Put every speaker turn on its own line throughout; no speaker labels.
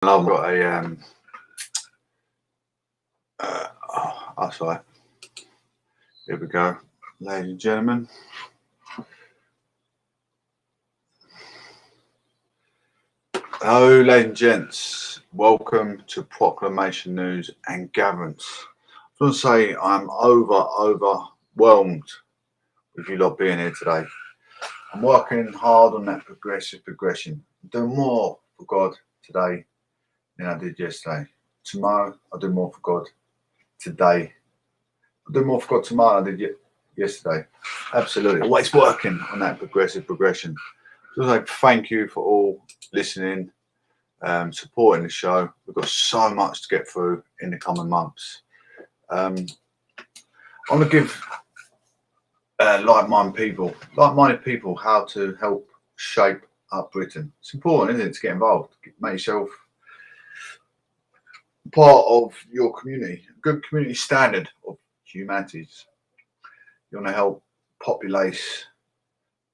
I've got a sorry. Here we go, ladies and gentlemen. Hello, ladies and gents. Welcome to Proclamation News and Gatherence. I want to say I'm overwhelmed with you lot being here today. I'm working hard on that progression. I'm doing more for God today than I did yesterday. Tomorrow, I'll do more for God. Today, I'll do more for God tomorrow than I did yesterday. Absolutely. Always working on that progression. So like, thank you for all listening, supporting the show. We've got so much to get through in the coming months. I want to give like-minded people how to help shape up Britain. It's important, isn't it, to get involved, make yourself part of your community, a good community standard of humanities. You want to help populate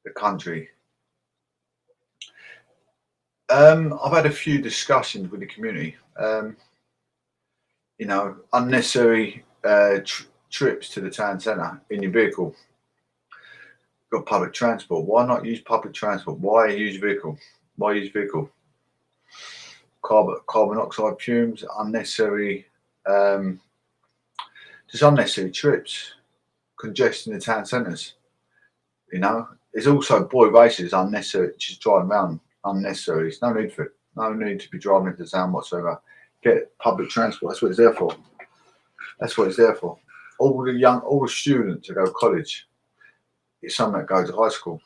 the country. I've had a few discussions with the community. Unnecessary trips to the town centre in your vehicle. You've got public transport. Why not use public transport? Why use vehicle? Carbon oxide fumes, unnecessary, just unnecessary trips, congestion in the town centres. There's also boy races, unnecessary, just driving around, unnecessary. There's no need for it. No need to be driving into town whatsoever. Get public transport. That's what it's there for. All the students that go to college, it's some that go to high school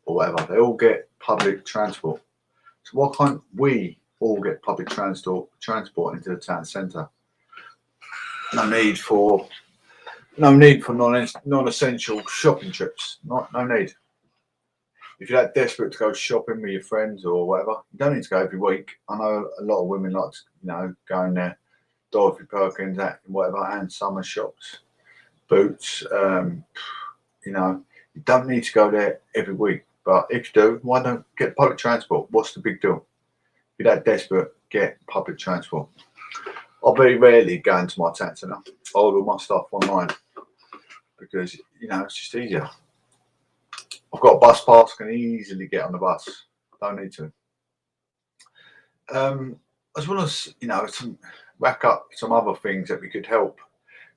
or whatever. They all get public transport. So why can't we all get public transport into the town centre? No need for non-essential shopping trips. No need. If you're that desperate to go shopping with your friends or whatever, you don't need to go every week. I know a lot of women like to, go in there, Dorothy Perkins, whatever, and summer shops, Boots. You don't need to go there every week. But if you do, why don't get public transport? What's the big deal? If you're that desperate, get public transport. I'll very rarely go into my town centre. I order my stuff online because, it's just easier. I've got a bus pass, can easily get on the bus. Don't need to. I just want to, rack up some other things that we could help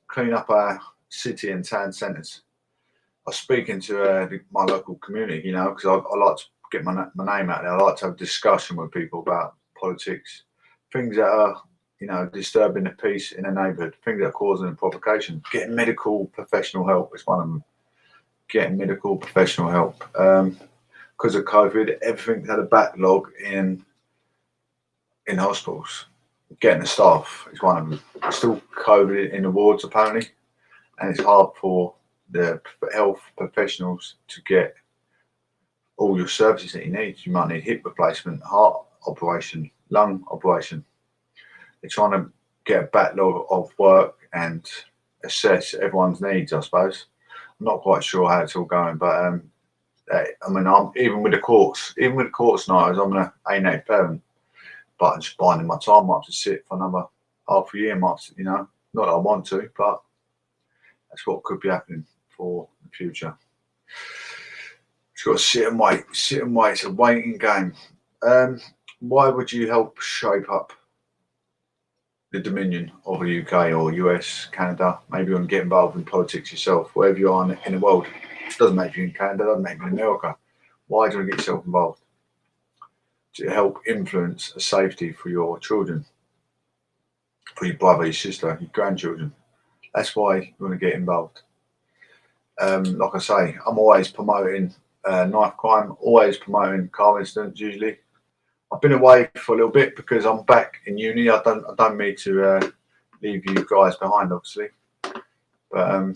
clean up our city and town centres. I was speaking to my local community, because I like to get my name out there. I like to have a discussion with people about politics, things that are, disturbing the peace in a neighbourhood, things that are causing provocation. Getting medical professional help is one of them. Getting medical professional help. Because of COVID, everything's had a backlog in hospitals. Getting the staff is one of them. There's still COVID in the wards apparently, and it's hard for the health professionals to get all your services that you need. You might need hip replacement, heart operation, lung operation. They're trying to get a backlog of work and assess everyone's needs, I suppose. I'm not quite sure how it's all going, but I'm even with the courts now, I'm an A-native parent, but I'm just binding my time up to sit for another half a year, not that I want to, but that's what could be happening for the future. Just got to sit and wait. It's a waiting game. Why would you help shape up the dominion of the UK or US, Canada? Maybe you want to get involved in politics yourself, wherever you are in the world. It doesn't make you in Canada, it doesn't make you in America. Why do you want to get yourself involved? To help influence a safety for your children, for your brother, your sister, your grandchildren. That's why you want to get involved. Like I say, I'm always promoting knife crime, always promoting car incidents usually. I've been away for a little bit because I'm back in uni. I don't mean to leave you guys behind, obviously, but I'm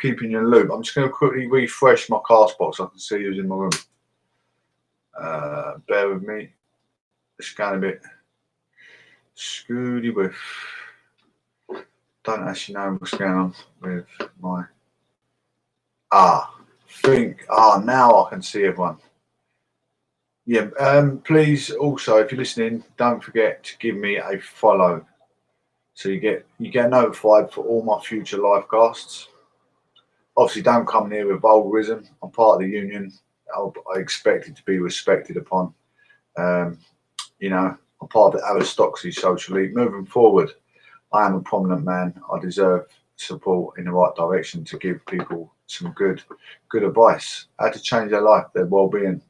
keeping you in the loop. I'm just going to quickly refresh my Castbox so I can see who's in my room. Bear with me. It's going a bit scooty with. Don't actually know what's going on with my. Now I can see everyone. Yeah. Please also, if you're listening, don't forget to give me a follow, so you get notified for all my future live casts. Obviously, don't come near with vulgarism. I'm part of the union. I expect it to be respected upon. Um, I'm part of the aristocracy socially. Moving forward, I am a prominent man. I deserve support in the right direction to give people some good advice, how to change their life, their well-being,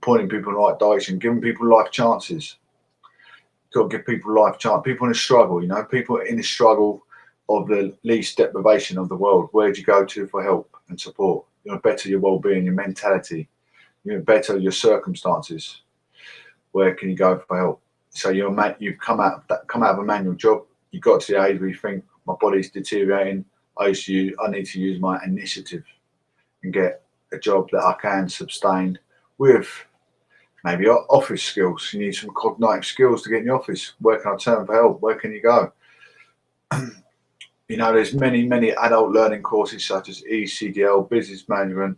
pointing people in the right direction, giving people life chances. Got to give people life chance. People in a struggle, people in a struggle of the least deprivation of the world. Where do you go to for help and support? Better your well-being, your mentality, better your circumstances. Where can you go for help? So you've come out of a manual job. You got to the age where you think my body's deteriorating. I need to use my initiative and get a job that I can sustain with maybe office skills. You need some cognitive skills to get in the office. Where can I turn for help? Where can you go? There's many adult learning courses such as ECDL, business management.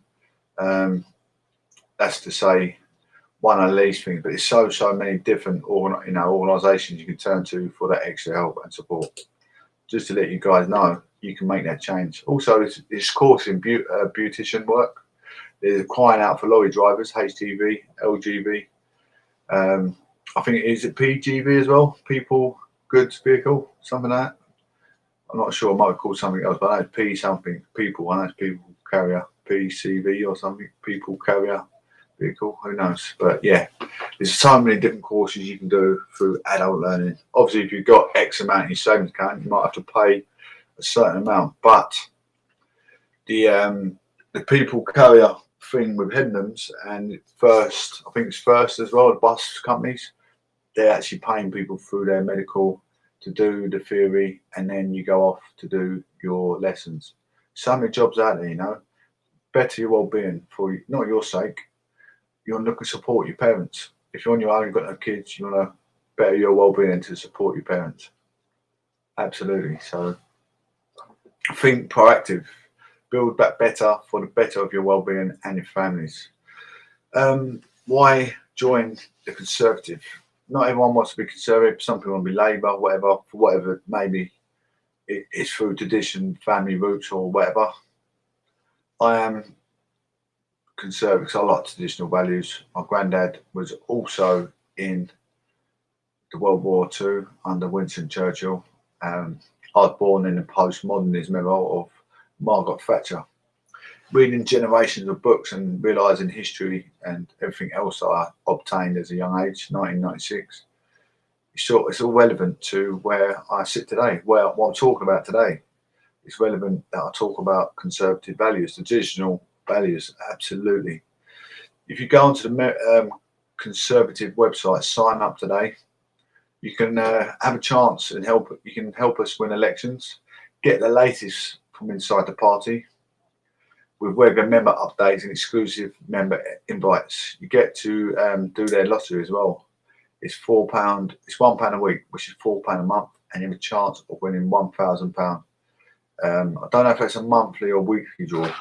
That's to say one of the least things, but there's so many different organisations you can turn to for that extra help and support. Just to let you guys know, you can make that change. Also, this course in beautician work. There's crying out for lorry drivers, HGV, LGV. I think is it PGV as well, people goods vehicle, something like that. I'm not sure. I might have called something else, but I know it's P something. People. I know it's people carrier, PCV or something. People carrier vehicle. Who knows? But yeah, there's so many different courses you can do through adult learning. Obviously, if you've got X amount in your savings account, you might have to pay a certain amount. But the people carrier thing with Headlands and First, I think it's First as well, the bus companies, they're actually paying people through their medical to do the theory, and then you go off to do your lessons. So many jobs out there, better your well-being for you, not your sake. You want to look and support your parents. If you're on your own, you've got no kids, you want to better your well-being to support your parents. Absolutely. So think proactive. Build back better for the better of your well-being and your families. Why join the Conservative? Not everyone wants to be Conservative. Some people want to be Labour, whatever, for whatever maybe it's through tradition, family roots, or whatever. I am Conservative because I like traditional values. My granddad was also in the World War II under Winston Churchill. I was born in the postmodernism era of Margaret Thatcher. Reading generations of books and realising history and everything else I obtained as a young age, 1996, it's all relevant to where I sit today, what I'm talking about today. It's relevant that I talk about conservative values, traditional values, absolutely. If you go onto the Conservative website, sign up today. You can have a chance and help. You can help us win elections, get the latest from inside the party, with regular member updates and exclusive member invites. You get to do their lottery as well. It's £4. It's £1 a week, which is £4 a month, and you have a chance of winning £1,000. I don't know if it's a monthly or weekly draw.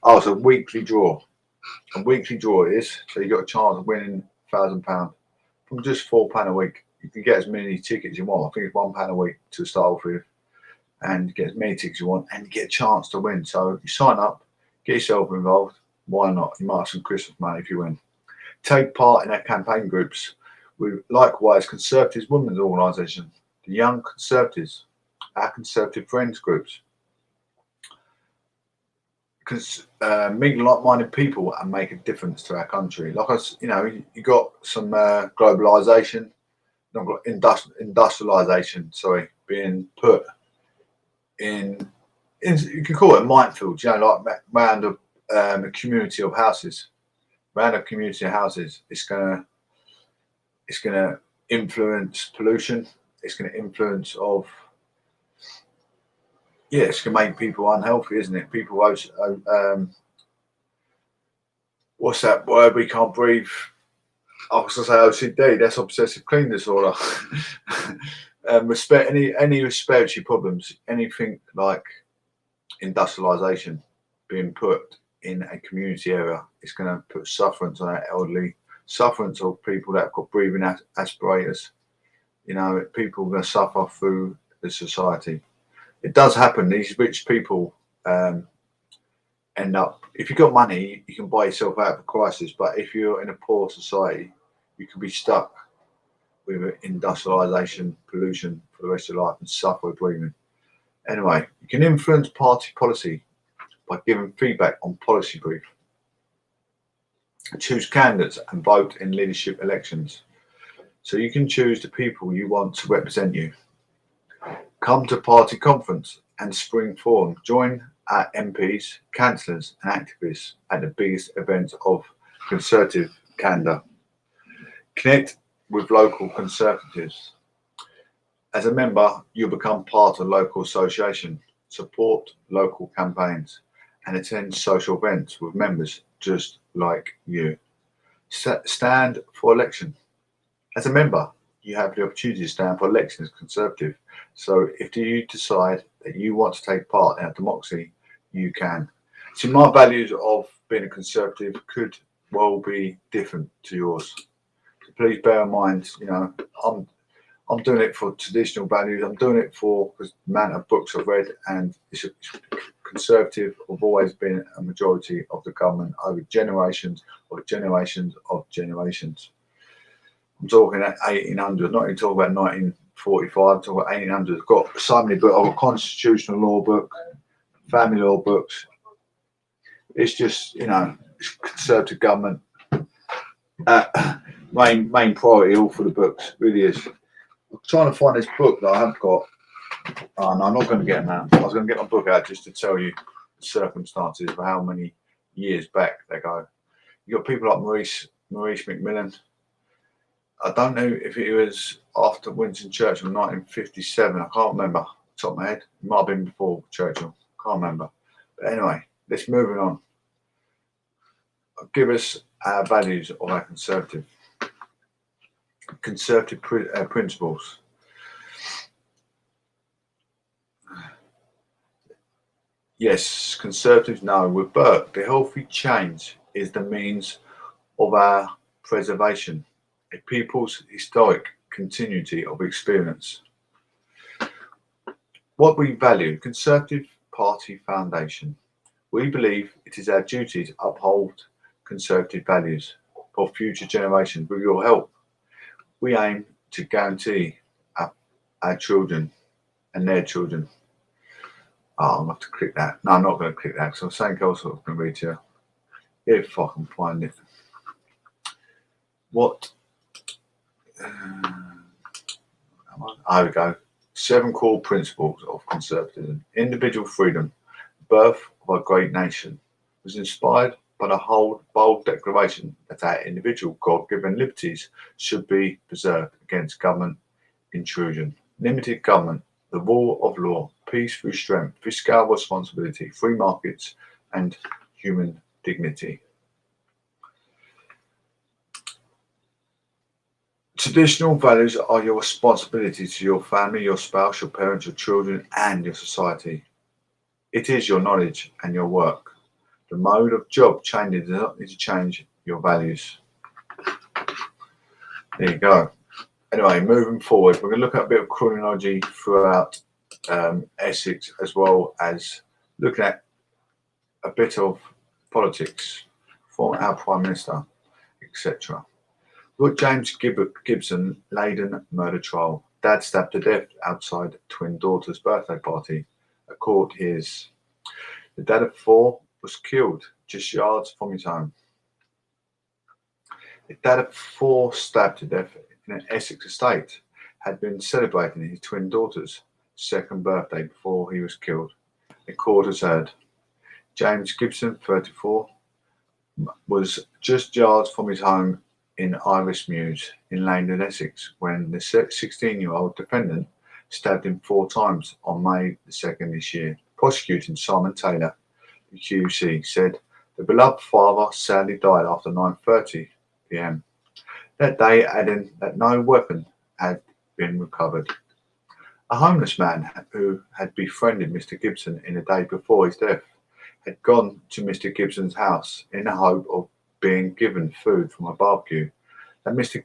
Oh, it's a weekly draw. A weekly draw it is. So you got a chance of winning £1,000 from just £4 a week. You can get as many tickets as you want. I think it's £1 a week to start off with, and get as many tickets as you want, and you get a chance to win. So you sign up. Get yourself involved. Why not? You might have some Christmas money if you win. Take part in our campaign groups with likewise Conservatives Women's Organisation, the Young Conservatives, our Conservative Friends groups. Because meet like-minded people and make a difference to our country. Like us, you got some globalisation, not got industrialisation. Sorry, being put in. You can call it a minefield, like around a community of houses. Around a community of houses, it's gonna influence pollution. It's gonna influence it's gonna make people unhealthy, isn't it? People, what's that word? We can't breathe. I was gonna say OCD. That's obsessive clean disorder. Respect any respiratory problems, anything like industrialisation being put in a community area is going to put sufferance on our elderly, sufferance of people that have got breathing aspirators. People are going to suffer through the society. It does happen. These rich people end up, if you've got money, you can buy yourself out of a crisis. But if you're in a poor society, you can be stuck with industrialisation, pollution for the rest of your life and suffer with breathing. Anyway, you can influence party policy by giving feedback on policy brief. Choose candidates and vote in leadership elections. So you can choose the people you want to represent you. Come to party conference and spring forum. Join our MPs, councillors and activists at the biggest events of Conservative Canada. Connect with local Conservatives. As a member, you'll become part of a local association, support local campaigns and attend social events with members just like you. Stand for election. As a member, you have the opportunity to stand for election as Conservative. So if you decide that you want to take part in our democracy, you can. See, my values of being a Conservative could well be different to yours. So please bear in mind, I'm doing it for traditional values. I'm doing it for the amount of books I've read, and it's Conservative have always been a majority of the government over generations of generations of generations. I'm talking at 1800, not even talking about 1945, I'm talking about 1800. I've got so many books. I've got constitutional law book, family law books. It's just, it's Conservative government. Main priority all for the books, really is. I'm trying to find this book that I have got. Oh, no, I'm not going to get them out. I was going to get my book out just to tell you the circumstances of how many years back they go. You got people like Maurice McMillan. I don't know if it was after Winston Churchill in 1957. I can't remember off the top of my head. It might have been before Churchill. Can't remember. But anyway, let's move on. Give us our values of our Conservative principles. Yes, Conservatives know with Burke, the healthy change is the means of our preservation, a people's historic continuity of experience. What we value, Conservative Party Foundation. We believe it is our duty to uphold Conservative values for future generations. With your help, we aim to guarantee our children and their children. Oh, I'm going to have to click that. No, I'm not going to click that because I was saying else I was going to read to you. If I can find it. There we go. 7 core principles of conservatism. Individual freedom, birth of a great nation, was inspired by the bold declaration that our individual God-given liberties should be preserved against government intrusion. Limited government, the rule of law, peace through strength, fiscal responsibility, free markets, and human dignity. Traditional values are your responsibility to your family, your spouse, your parents, your children, and your society. It is your knowledge and your work. The mode of job changing does not need to change your values. There you go. Anyway, moving forward, we're going to look at a bit of criminology throughout Essex, as well as looking at a bit of politics from our Prime Minister, etc. Lord James Gibson Leyden murder trial. Dad stabbed to death outside twin daughter's birthday party. A court hears. The dad of 4 was killed just yards from his home. The dad of 4 stabbed to death in an Essex estate had been celebrating his twin daughter's 2nd birthday before he was killed. The court has heard. James Gibson, 34, was just yards from his home in Iris Mews in Leyden, Essex, when the 16-year-old defendant stabbed him 4 times on May the 2nd this year. Prosecuting Simon Taylor, the QC, said the beloved father sadly died after 9:30 p.m. That day, adding that no weapon had been recovered. A homeless man who had befriended Mr. Gibson in the day before his death had gone to Mr. Gibson's house in the hope of being given food from a barbecue that Mr.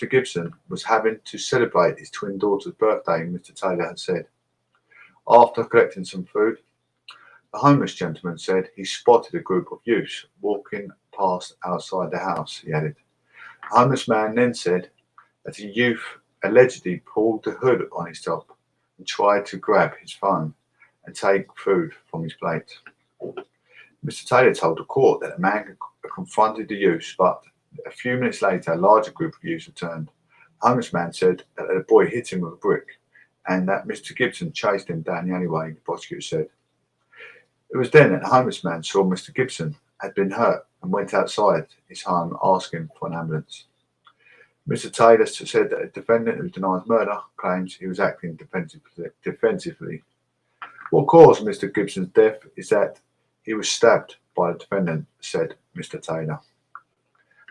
Gibson was having to celebrate his twin daughter's birthday, Mr. Taylor had said. After collecting some food, the homeless gentleman said he spotted a group of youths walking past outside the house, he added. The homeless man then said that a youth allegedly pulled the hood on his top and tried to grab his phone and take food from his plate. Mr. Taylor told the court that the man confronted the youths, but a few minutes later, a larger group of youths returned. The homeless man said that the boy hit him with a brick and that Mr. Gibson chased him down the alleyway, the prosecutor said. It was then that the homeless man saw Mr. Gibson had been hurt and went outside his home asking for an ambulance. Mr. Taylor said that a defendant who denies murder claims he was acting defensively. What caused Mr. Gibson's death is that he was stabbed by the defendant, said Mr. Taylor.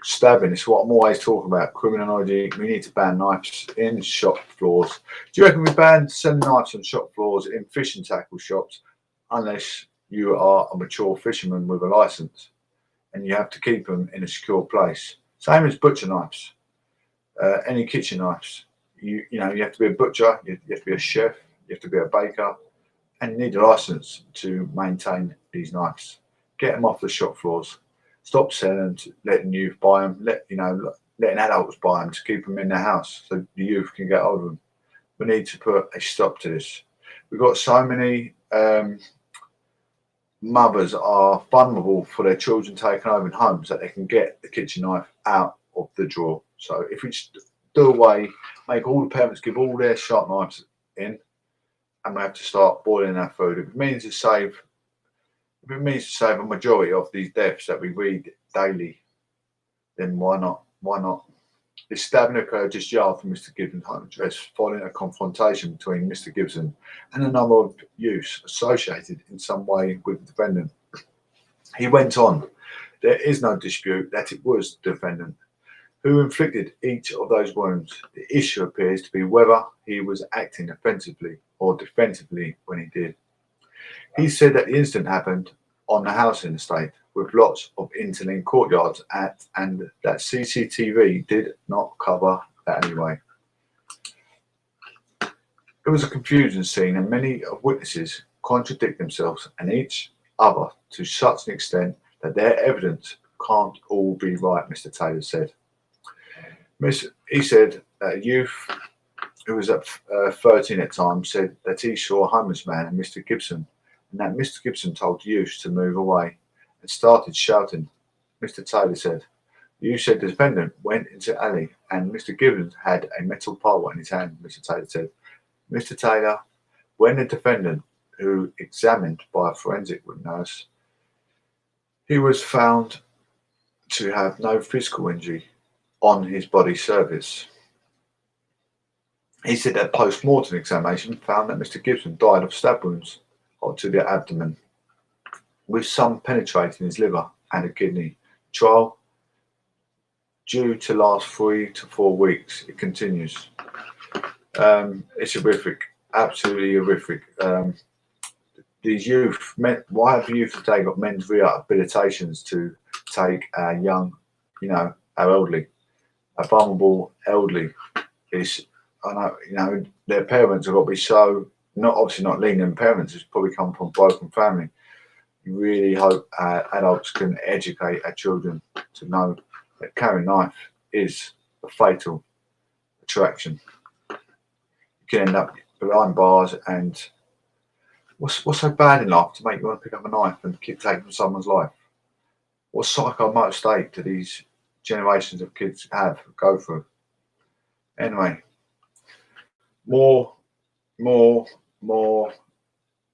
Stabbing is what I'm always talking about. Criminology, we need to ban knives in shop floors. Do you reckon we ban selling knives on shop floors in fishing tackle shops unless you are a mature fisherman with a license and you have to keep them in a secure place? Same as butcher knives, any kitchen knives. You have to be a butcher, you have to be a chef, you have to be a baker, and you need a license to maintain these knives. Get them off the shop floors. Stop selling, letting youth buy them. Letting adults buy them to keep them in their house so the youth can get hold of them. We need to put a stop to this. We've got so many mothers are vulnerable for their children taken over in homes that they can get the kitchen knife out of the drawer. So if we just do away, make all the parents give all their sharp knives in, and we have to start boiling our food. If it means to save a majority of these deaths that we read daily, then why not? Why not? This stabbing occurred just yard from Mr. Gibson's home address following a confrontation between Mr. Gibson and a number of youths associated in some way with the defendant. He went on, there is no dispute that it was the defendant who inflicted each of those wounds. The issue appears to be whether he was acting offensively or defensively when he did. He said that the incident happened on the housing estate with lots of interlinked courtyards and that CCTV did not cover that anyway. It was a confusing scene and many of witnesses contradict themselves and each other to such an extent that their evidence can't all be right, Mr. Taylor said. He said that a youth who was at 13 at the time said that he saw a homeless man and Mr. Gibson, and that Mr. Gibson told the youth to move away and started shouting. Mr. Taylor said, the youth said the defendant went into the alley and Mr. Gibson had a metal pole in his hand, Mr. Taylor said. Mr. Taylor, when the defendant, who examined by a forensic nurse, he was found to have no physical injury on his body surface. He said that post-mortem examination found that Mr. Gibson died of stab wounds to the abdomen, with some penetrating his liver and a kidney. Trial due to last 3 to 4 weeks. It continues. It's horrific, absolutely horrific. These youth, why have youth today got mens rea habilitations to take our young, our elderly, a vulnerable elderly? Their parents have got to be so, obviously not lenient parents, who's probably come from a broken family. You really hope adults can educate our children to know that carrying a knife is a fatal attraction. You can end up behind bars, and what's so bad in life to make you want to pick up a knife and keep taking someone's life? What psychomotor state do these generations of kids go through? Anyway, more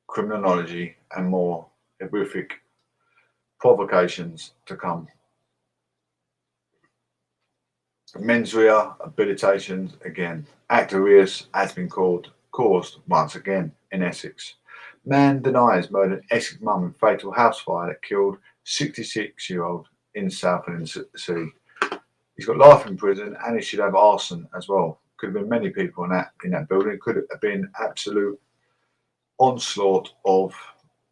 criminology and more horrific provocations to come. Mens rea habilitations again. Act of arrears has been caused once again in Essex. Man denies murdered Essex mum in fatal house fire that killed 66-year-old in Southend-on-Sea. He's got life in prison and he should have arson as well. Could have been many people in that building. It could have been absolute onslaught of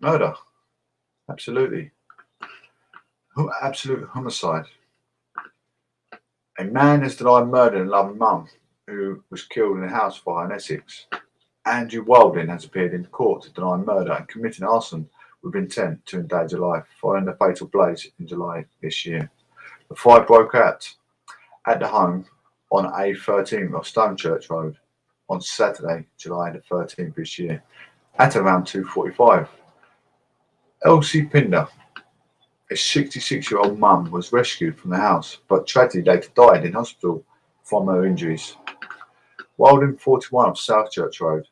murder. Absolutely. Absolute homicide. A man has denied murdering a loving mum who was killed in a house fire in Essex. Andrew Wilding has appeared in court to deny murder and committing arson with intent to endanger life following the fatal blaze in July this year. The fire broke out at the home on A13 of Stonechurch Road on Saturday, July the 13th this year at around 2:45. Elsie Pinder, a 66-year-old mum, was rescued from the house but tragically later died in hospital from her injuries. Wilding, 41 of South Church Road,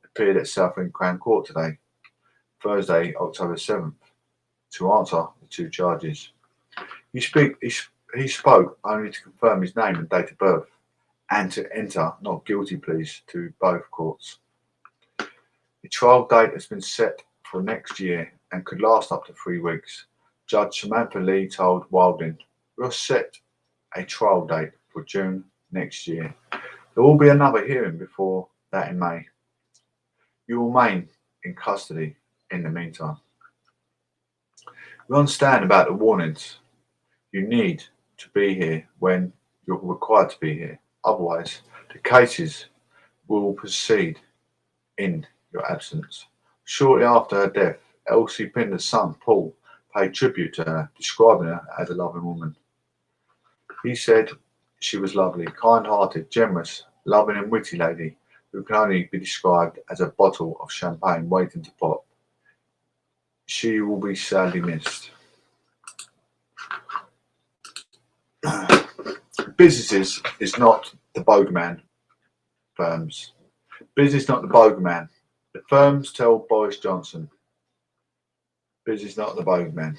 appeared at Southend Crown Court today, Thursday, October 7th, to answer the two charges. He spoke only to confirm his name and date of birth and to enter not guilty pleas to both courts. The trial date has been set for next year and could last up to 3 weeks. Judge Samantha Lee told Wilding, "We'll set a trial date for June next year. There will be another hearing before that in May. You will remain in custody in the meantime. We understand about the warnings. You need to be here when you're required to be here. Otherwise, the cases will proceed in your absence." Shortly after her death, Elsie Pinder's son, Paul, paid tribute to her, describing her as a loving woman. He said she was lovely, kind-hearted, generous, loving and witty lady who can only be described as a bottle of champagne waiting to pop. She will be sadly missed. Businesses is not the bogeyman. Firms. Business not the bogeyman. The firms tell Boris Johnson. Business not the bogeyman.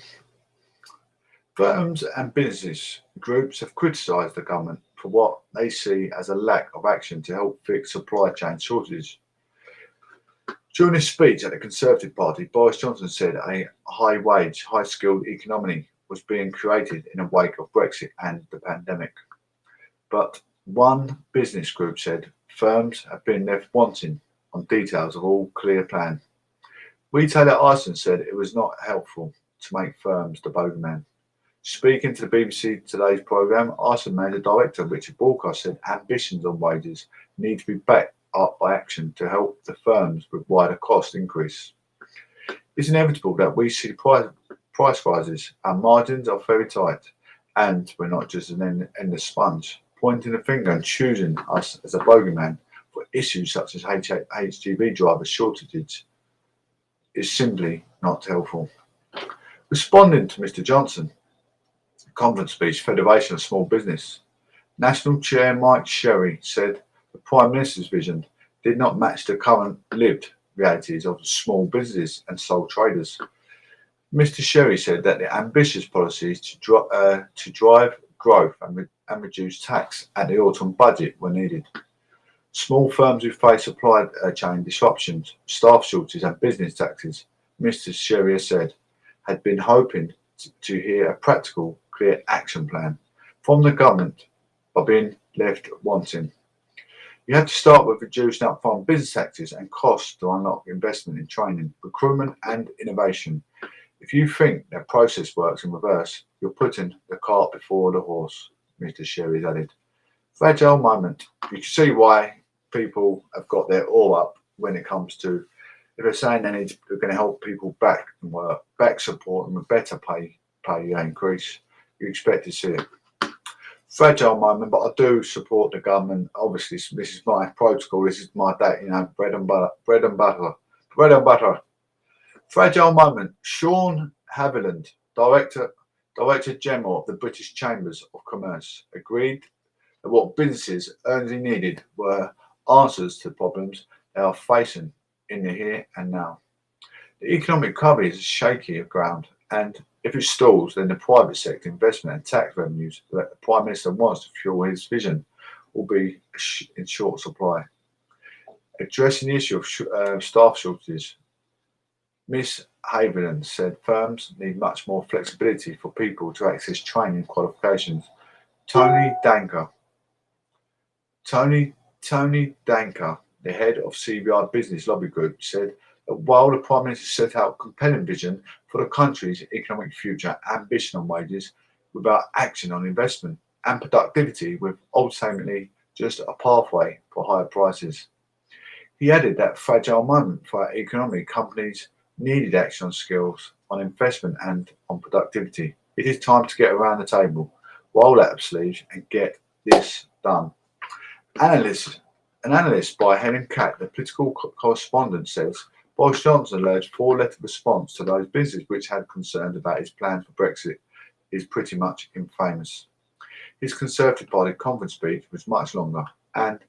Firms and business groups have criticised the government for what they see as a lack of action to help fix supply chain shortages. During his speech at the Conservative Party, Boris Johnson said a high-wage, high-skilled economy was being created in the wake of Brexit and the pandemic. But one business group said firms have been left wanting on details of all clear plan. Retailer Iceland said it was not helpful to make firms the bogeyman. Speaking to the BBC Today's programme, Iceland Manager Director Richard Walker said ambitions on wages need to be backed up by action to help the firms with wider cost increase. It's inevitable that we see price rises. Our margins are very tight, and we're not just an endless sponge, pointing the finger and choosing us as a bogeyman for issues such as HGV driver shortages is simply not helpful. Responding to Mr Johnson, conference speech, Federation of Small Business, National Chair Mike Sherry said the Prime Minister's vision did not match the current lived realities of small businesses and sole traders. Mr Sherry said that the ambitious policies to drive growth and reduce tax at the autumn budget were needed. Small firms who face supply chain disruptions, staff shortages and business taxes, Mr Sherry said, had been hoping to hear a practical, clear action plan from the government, but being left wanting. You have to start with reducing upfront business taxes and costs to unlock investment in training, recruitment and innovation. If you think that process works in reverse, you're putting the cart before the horse, Mr Sherry added. Fragile moment. You can see why people have got their all up when it comes to, if they're saying they're going to help people back and work, back support them with better pay increase, you expect to see it. Fragile moment, but I do support the government. Obviously, this is my protocol. This is my day, bread and butter. Fragile moment. Sean Haviland, Director General of the British Chambers of Commerce, agreed that what businesses urgently needed were answers to problems they are facing in the here and now. The economic recovery is shaky ground, and if it stalls, then the private sector investment and tax revenues that the Prime Minister wants to fuel his vision will be in short supply. Addressing the issue of staff shortages, Ms Haviland said firms need much more flexibility for people to access training qualifications. Tony Danker, the head of CBI Business Lobby Group, said While the Prime Minister set out a compelling vision for the country's economic future, ambition on wages without action on investment and productivity, with ultimately just a pathway for higher prices. He added that fragile moment for our economy, companies needed action on skills, on investment and on productivity. It is time to get around the table, roll out the sleeves and get this done. Analyst, an analyst by Helen Catt, the political correspondent, says Boris Johnson alleged four-letter response to those businesses which had concerns about his plans for Brexit is pretty much infamous. His Conservative Party conference speech was much longer and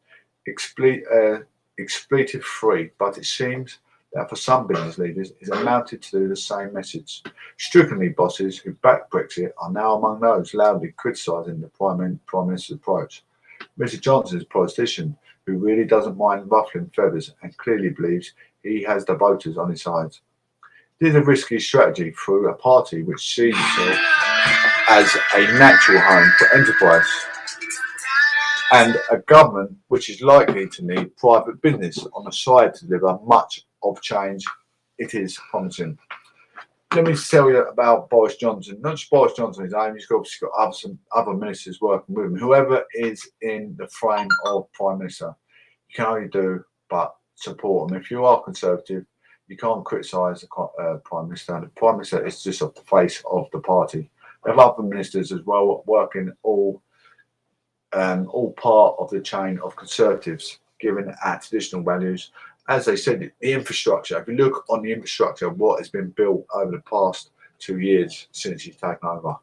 expletive-free, but it seems that for some business leaders it amounted to do the same message. Strikingly, bosses who backed Brexit are now among those loudly criticising the Prime Minister's approach. Mr Johnson is a politician who really doesn't mind ruffling feathers and clearly believes he has the voters on his side. This is a risky strategy through a party which sees itself as a natural home for enterprise and a government which is likely to need private business on the side to deliver much of change it is promising. Let me tell you about Boris Johnson. Not just Boris Johnson on his own, he's obviously got some other ministers working with him. Whoever is in the frame of Prime Minister, you can only do but support him. If you are Conservative, you can't criticise the Prime Minister. And the Prime Minister is just the face of the party. They have other ministers as well working all part of the chain of Conservatives, given our traditional values. As they said, the infrastructure, if you look on the infrastructure of what has been built over the past 2 years since he's taken over,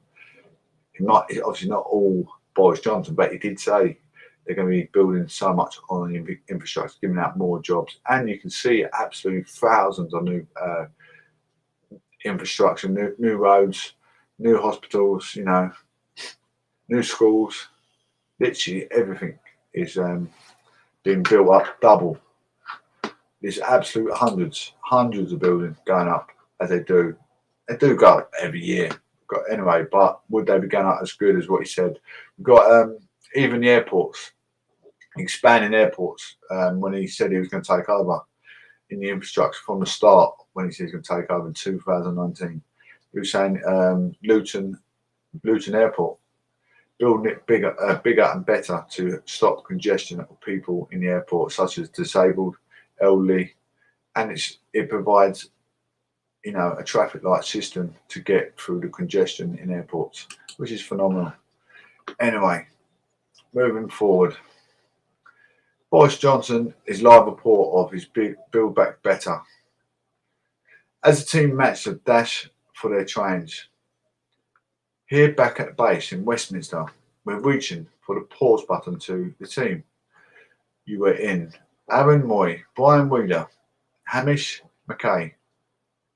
obviously not all Boris Johnson, but he did say they're going to be building so much on the infrastructure, giving out more jobs. And you can see absolutely thousands of new infrastructure, new roads, new hospitals, new schools. Literally everything is being built up double. There's absolute hundreds of buildings going up as they do. They do go up every year. Anyway, but would they be going up as good as what he said? We've got even the airports, expanding airports when he said he was going to take over in the infrastructure from the start when he said he's going to take over in 2019. He was saying Luton Airport, building it bigger and better to stop congestion of people in the airport, such as disabled, elderly, and it provides a traffic light system to get through the congestion in airports, which is phenomenal. Anyway, moving forward, Boris Johnson is live report of his big Build Back Better. As the team matched a dash for their trains, here back at base in Westminster, we're reaching for the pause button to the team. You were in Aaron Moy, Brian Wheeler, Hamish McKay,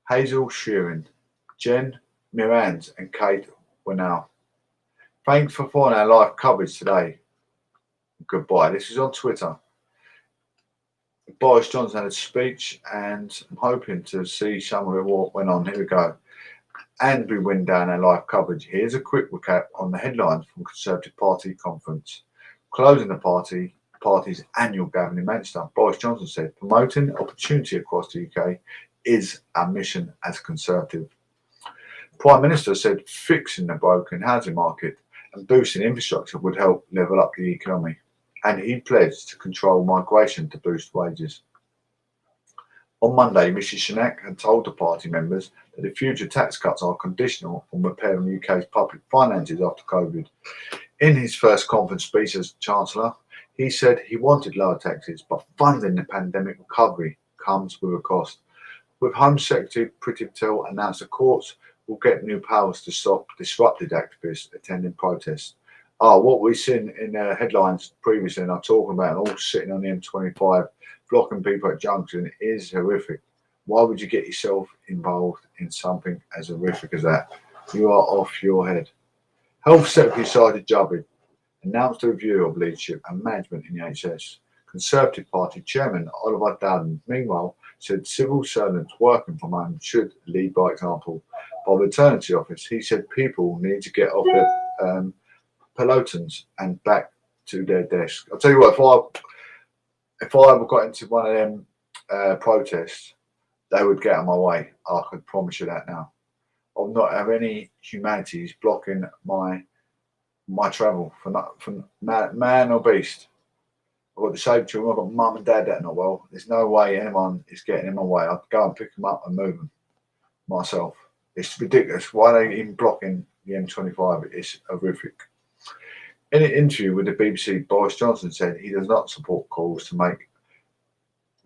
Hazel Sheeran, Jen Mirand and Kate Winnell. Thanks for following our live coverage today. Goodbye. This is on Twitter. Boris Johnson had a speech and I'm hoping to see some of it what went on. Here we go. And we went down our live coverage. Here's a quick recap on the headlines from Conservative Party conference. Closing the party's annual gathering in Manchester, Boris Johnson said, promoting opportunity across the UK is our mission as a Conservative. The Prime Minister said fixing the broken housing market and boosting infrastructure would help level up the economy. And he pledged to control migration to boost wages. On Monday, Mrs Sunak had told the party members that the future tax cuts are conditional on repairing the UK's public finances after COVID. In his first conference speech as Chancellor, he said he wanted lower taxes, but funding the pandemic recovery comes with a cost. With Home Secretary Priti Patel announced the courts will get new powers to stop disrupted activists attending protests. What we've seen in headlines previously, and I'm talking about all sitting on the M25, blocking people at junction, is horrific. Why would you get yourself involved in something as horrific as that? You are off your head. Health Secretary Sajid Javid announced a review of leadership and management in the NHS. Conservative Party Chairman Oliver Dowden, meanwhile, said civil servants working from home should lead by example. By returning to the office, he said people need to get off their pelotons and back to their desks. I'll tell you what, if I ever got into one of them protests, they would get out of my way. I could promise you that now. I'll not have any humanities blocking my travel from man or beast. I've got disabled children. I've got mum and dad that are not well. There's no way anyone is getting in my way. I'd go and pick them up and move them myself. It's ridiculous. Why are they even blocking the M25? It's horrific. In an interview with the BBC, Boris Johnson said he does not support calls to make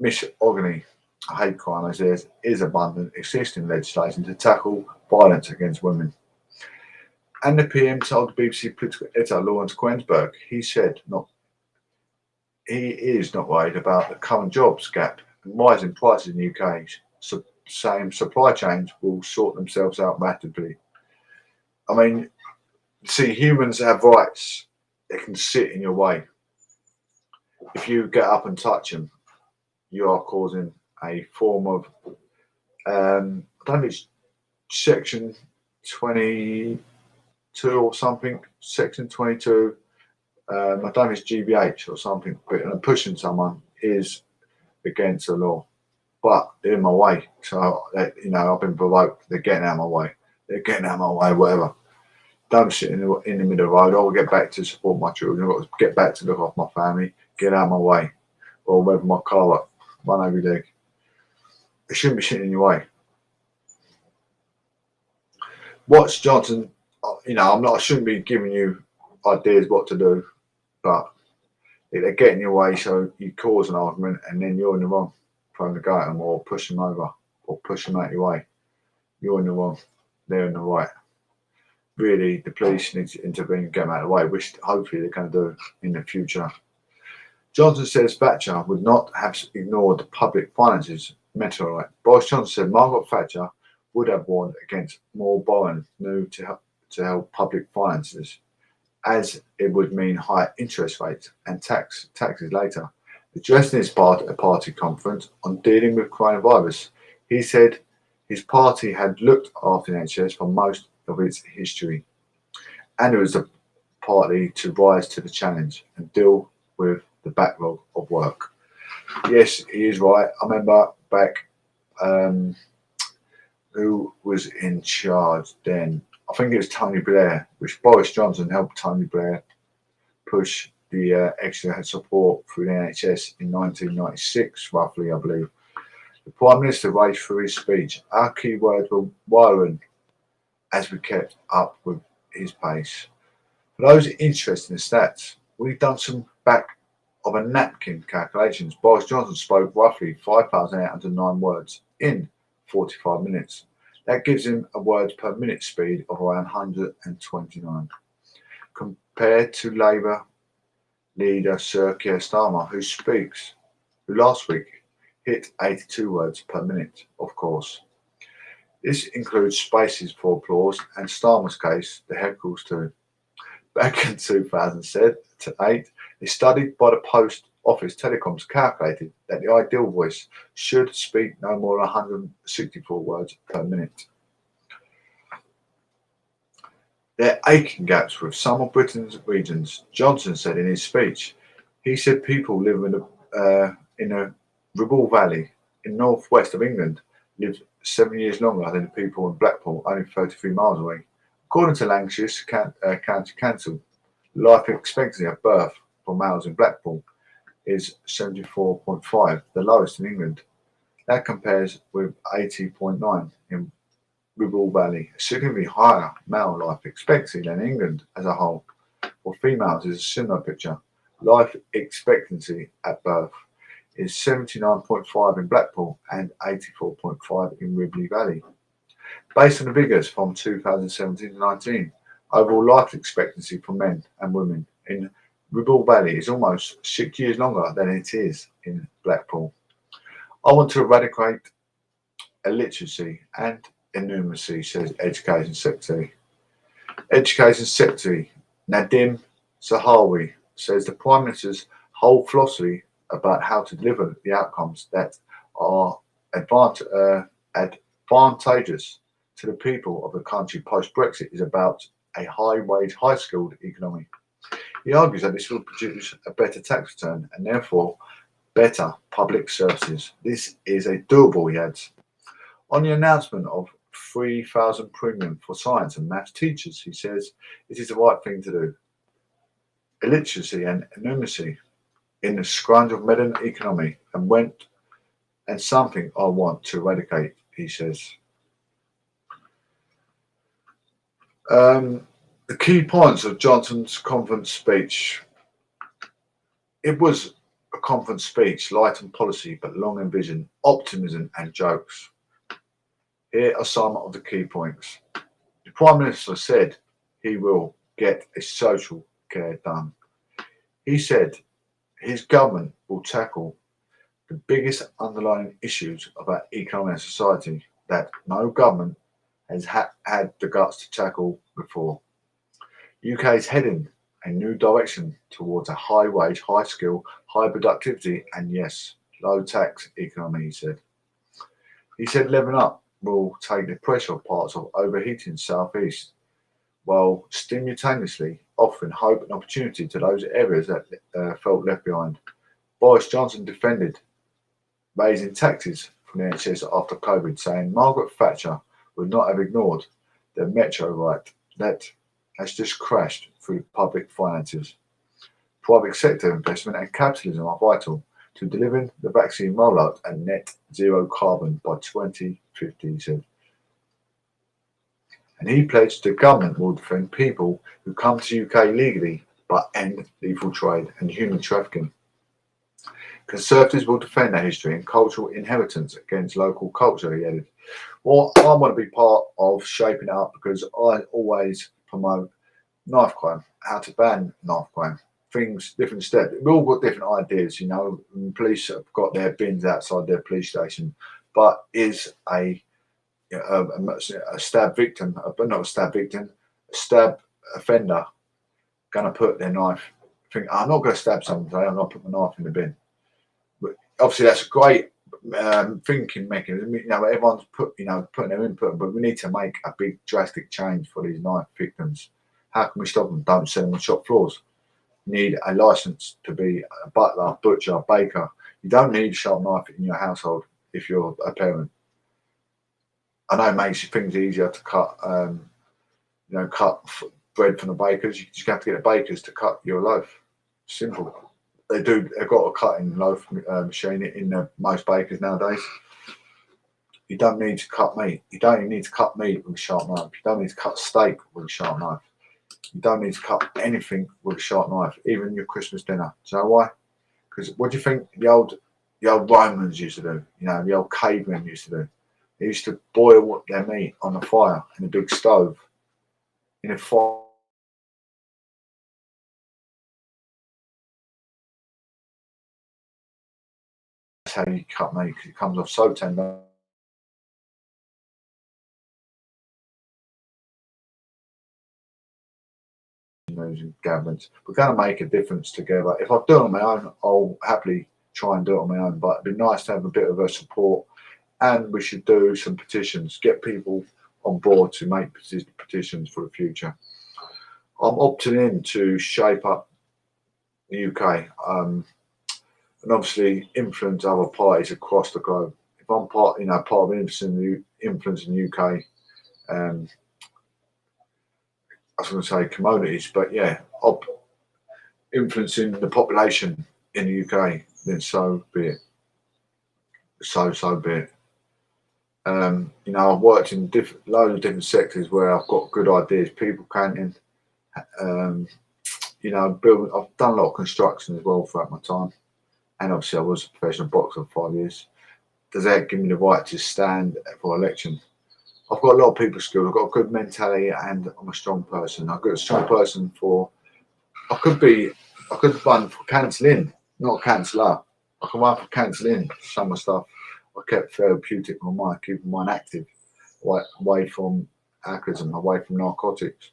misogyny a hate crime, as there is abundant existing legislation to tackle violence against women. And the PM told the BBC political editor Lawrence Quensberg he is not worried about the current jobs gap and rising prices in the UK, saying supply chains will sort themselves out rapidly. I mean, see, humans have rights. They can sit in your way. If you get up and touch them, you are causing a form of, I don't know if it's section 22 or something, section 22, I don't know if it's GBH or something, but pushing someone is against the law. But they're in my way, so I've been provoked. They're getting out of my way. They're getting out of my way, whatever. Don't sit in the middle of the road. I'll get back to support my children. I've got to get back to look after my family. Get out of my way, or rev my car up, run over your leg. It shouldn't be sitting in your way. Watch Johnson. I shouldn't be giving you ideas what to do, but they get in your way, so you cause an argument, and then you're in the wrong. Trying to go at them or push them over or push them out your way. You're in the wrong. They're in the right. Really, the police need to intervene and get them out of the way, which hopefully they're going to do in the future. Johnson says Thatcher would not have ignored the public finances mental right. Boris Johnson said Margaret Thatcher would have warned against more borrowing new to help public finances, as it would mean higher interest rates and taxes later. Addressing his part at a party conference on dealing with coronavirus, he said his party had looked after the NHS for most of its history, and it was the party to rise to the challenge and deal with the backlog of work. Yes, he is right. I remember back who was in charge then. I think it was Tony Blair, which Boris Johnson helped Tony Blair push the extra support through the NHS in 1996, roughly, I believe. The Prime Minister raised through his speech, our key words were wiring as we kept up with his pace. For those interested in the stats, we've done some back of a napkin calculations. Boris Johnson spoke roughly 5,809 words in 45 minutes. That gives him a words per minute speed of around 129. Compared to Labour leader Sir Keir Starmer, who last week hit 82 words per minute, of course. This includes spaces for applause and Starmer's case, the heckles too. Back in 2008, a study by the Post Office Telecoms calculated that the ideal voice should speak no more than 164 words per minute. There are aching gaps with some of Britain's regions, Johnson said in his speech. He said people living in a Ribble Valley in northwest of England lived 7 years longer than the people in Blackpool, only 33 miles away. According to Lancashire County Council, life expectancy at birth for males in Blackpool is 74.5, the lowest in England. That compares with 80.9 in Ribble Valley, a significantly higher male life expectancy than England as a whole. For females is a similar picture. Life expectancy at birth is 79.5 in Blackpool and 84.5 in Ribble Valley. Based on the figures from 2017-19, overall life expectancy for men and women in Ribble Valley is almost 6 years longer than it is in Blackpool. I want to eradicate illiteracy and innumeracy, says Education Secretary. Education Secretary Nadim Zahawi says the Prime Minister's whole philosophy about how to deliver the outcomes that are advantageous to the people of the country post-Brexit is about a high-wage, high-skilled economy. He argues that this will produce a better tax return and therefore better public services. This is a doable, he adds. On the announcement of 3,000 premium for science and maths teachers, he says it is the right thing to do. Illiteracy and numeracy in the scrounge of modern economy and something I want to eradicate, he says. The key points of Johnson's conference speech. It was a conference speech, light on policy, but long in vision, optimism and jokes. Here are some of the key points. The Prime Minister said he will get a social care done. He said his government will tackle the biggest underlying issues of our economy and society that no government has had the guts to tackle before. UK is heading a new direction towards a high wage, high skill, high productivity, and yes, low tax economy, he said. He said Levelling Up will take the pressure off parts of overheating South East, while simultaneously offering hope and opportunity to those areas that felt left behind. Boris Johnson defended raising taxes from the NHS after COVID, saying Margaret Thatcher would not have ignored the metro right that has just crashed through public finances. Private sector investment and capitalism are vital to delivering the vaccine rollout and net zero carbon by 2050, he said. And he pledged the government will defend people who come to UK legally but end lethal trade and human trafficking. Conservatives will defend their history and cultural inheritance against local culture, he added. Well, I want to be part of shaping it up because I always promote knife crime, how to ban knife crime, things, different steps. We've all got different ideas, you know. Police have got their bins outside their police station, but is a stab victim, but not a stab victim, a stab offender going to put their knife, think, I'm not going to stab someone today, I'm going to put my knife in the bin. But obviously that's a great thinking mechanism. You know, everyone's putting their input, but we need to make a big drastic change for these knife victims. How can we stop them? Don't sell them on shop floors. You need a license to be a butler, butcher, baker. You don't need a sharp knife in your household if you're a parent. I know it makes things easier to cut, cut bread from the bakers. You just have to get the bakers to cut your loaf. Simple. They've got a cutting loaf machine in most bakers nowadays. You don't need to cut meat. You don't even need to cut meat with a sharp knife. You don't need to cut steak with a sharp knife. You don't need to cut anything with a sharp knife, even your Christmas dinner. Do you know why? Because what do you think the old Romans used to do? You know, the old cavemen used to do. They used to boil their meat on the fire in a big stove. In a fire. That's how you cut meat, because it comes off so tender. And Gatherence. We're going to make a difference together. If I do it on my own, I'll happily try and do it on my own, but it'd be nice to have a bit of a support, and we should do some petitions, get people on board to make petitions for the future. I'm opting in to shape up the UK and obviously influence other parties across the globe. If I'm part of influence in the UK, I was going to say commodities, but yeah, influencing the population in the UK, then so be it. So be it. I've worked in loads of different sectors where I've got good ideas, people counting, building. I've done a lot of construction as well throughout my time, and obviously I was a professional boxer for 5 years. Does that give me the right to stand for election? I've got a lot of people skills. I've got a good mentality, and I'm a strong person. I've got a strong person I could run for cancelling, not canceller. I can run for cancelling some of the stuff. I kept therapeutic on my mind, keeping my mind active, away from alcoholism, away from narcotics,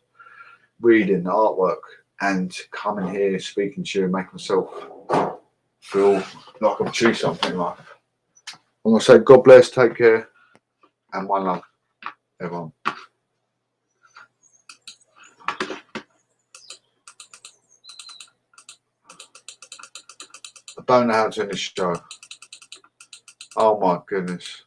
reading, artwork, and coming here, speaking to you, making myself feel like I'm achieved something in life. I'm going to say God bless, take care, and one love, everyone. I don't know how to end this show. Oh my goodness.